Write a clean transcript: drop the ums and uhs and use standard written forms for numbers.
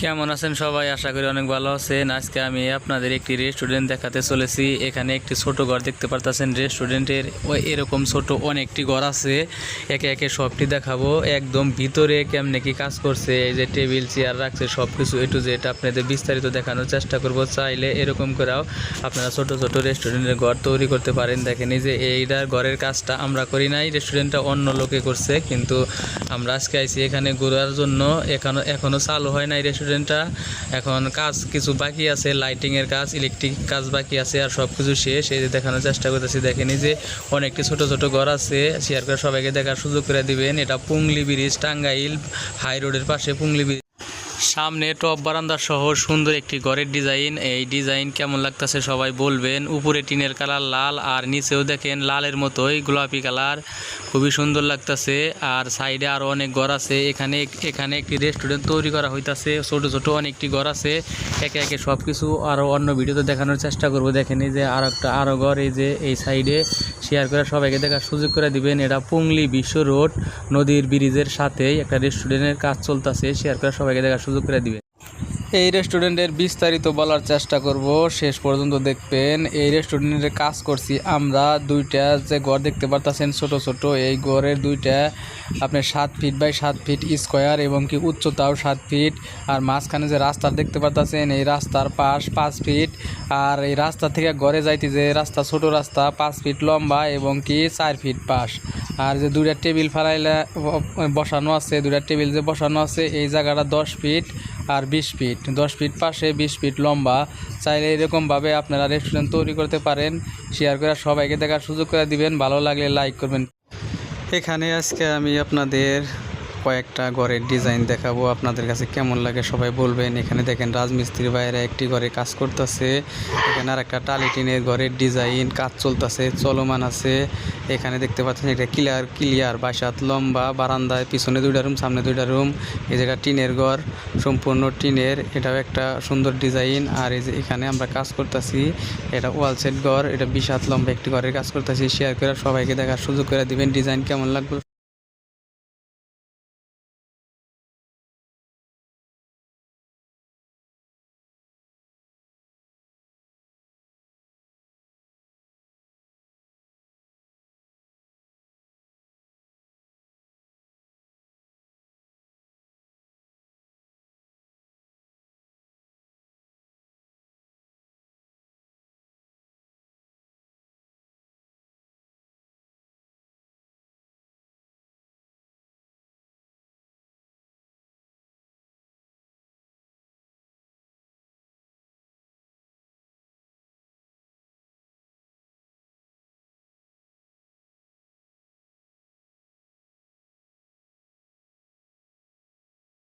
কেমন আছেন সবাই? আশা করি অনেক ভালো আছেন। আজকে আমি আপনাদের একটি রেস্টুরেন্ট দেখাতে চলেছি। এখানে একটি ছোট ঘর দেখতে পারতেছেন। রেস্টুরেন্টের এরকম ছোট অনেকটি ঘর আছে, একে একে সবটি দেখাবো। একদম ভিতরে কেমনে কি কাজ করছে, এই যে টেবিল চেয়ার রাখছে, সব কিছু এ টু জেড আপনাদের বিস্তারিত দেখানোর চেষ্টা করব। চাইলে এরকম করেও আপনারা ছোট ছোট রেস্টুরেন্টের ঘর তৈরি করতে পারেন। দেখেন এই যে এইটার ঘরের কাজটা আমরা করি নাই, রেস্টুরেন্টটা অন্য লোকে করছে, কিন্তু আমরা আজকে আইছি এখানে ঘোরার জন্য। এখনো চালু হয় নাই রেস্টুরেন্টটা, এখন কাজ কিছু বাকি আছে, লাইটিংয়ের কাজ, ইলেকট্রিক কাজ বাকি আছে, আর সব কিছু শেষ। এই যে দেখানোর চেষ্টা করতেছি। দেখেনি যে অনেকটি ছোট ছোট ঘর আছে, শেয়ার করে সবাইকে দেখার সুযোগ করে দিবেন। এটা পুংলি ব্রিজ, টাঙ্গাইল হাই রোডের পাশে পুংলি ব্রিজ। সামনে টপ বারান্দা সহ সুন্দর একটি ঘরের ডিজাইন। এই ডিজাইন কেমন লাগতেছে সবাই বলবেন। উপরে টিনের কালার লাল, আর নিচেও দেখেন লালের মতোই গোলাপি কালার, খুবই সুন্দর লাগতেছে। আর সাইডে আরও অনেক ঘর আছে। এখানে একটি রেস্টুরেন্ট তৈরি করা হইতাছে। ছোট ছোট অনেকটি ঘর আছে, একে একে সব কিছু আরও অন্য ভিডিওতে দেখানোর চেষ্টা করব। দেখেন এই যে আরও ঘর, এই যে এই সাইডে শেয়ার করে সবাইকে দেখার সুযোগ করে দিবেন। এটা পুংলি বিশ্ব রোড নদীর ব্রিজের সাথেই একটা রেস্টুরেন্টের কাজ চলতেছে, শেয়ার করে সবাইকে দেখার সুযোগ করে দিবেন। এই রেস্টুরেন্টের বিস্তারিত বলার চেষ্টা করব, শেষ পর্যন্ত দেখবেন। এই রেস্টুরেন্টের কাজ করছি আমরা। দুইটা যে ঘর দেখতে পারতেছেন ছোট ছোট, এই ঘরের দুইটা আপনার 7 ফিট বাই 7 ফিট স্কোয়ার, এবং কি উচ্চতাও 7 ফিট। আর মাঝখানে যে রাস্তা দেখতে পারতেছেন, এই রাস্তার পাশ 5 ফিট। আর এই রাস্তা থেকে ঘরে যাইতে যে রাস্তা, ছোট রাস্তা 5 ফিট লম্বা, এবং কি 4 ফিট পাশ। আর যে দুইটা টেবিল ফালাইলে বসানো আছে, দুইটা টেবিল যে বসানো আছে, এই জায়গাটা 10 ফিট আর 20 ফিট, 10 ফিট পাশে 20 ফিট লম্বা। চাইলে এরকমভাবে আপনারা রেস্টুরেন্ট তৈরি করতে পারেন। শেয়ার করে সবাইকে দেখার সুযোগ করে দিবেন, ভালো লাগলে লাইক করবেন। এখানে আজকে আমি আপনাদের কয়েকটা ঘরের ডিজাইন দেখাবো, আপনাদের কাছে কেমন লাগে সবাই বলবেন। এখানে দেখেন রাজমিস্ত্রির বাইরে একটি ঘরে কাজ করতেছে। এখানে আর একটা টালি টিনের ঘরের ডিজাইন কাজ চলতেছে, চলমান আছে। এখানে দেখতে পাচ্ছেন এটা ক্লিয়ার 22 হাত লম্বা বারান্দায়, পিছনে 2টা রুম, সামনে 2টা রুম। এই যে এটা টিনের ঘর, সম্পূর্ণ টিনের, এটাও একটা সুন্দর ডিজাইন। আর এই যে এখানে আমরা কাজ করতেছি, এটা ওয়াল সেট ঘর, এটা 20 হাত লম্বা একটি ঘরের কাজ করতেছি। শেয়ার করে সবাইকে দেখার সুযোগ করে দিবেন। ডিজাইন কেমন লাগলো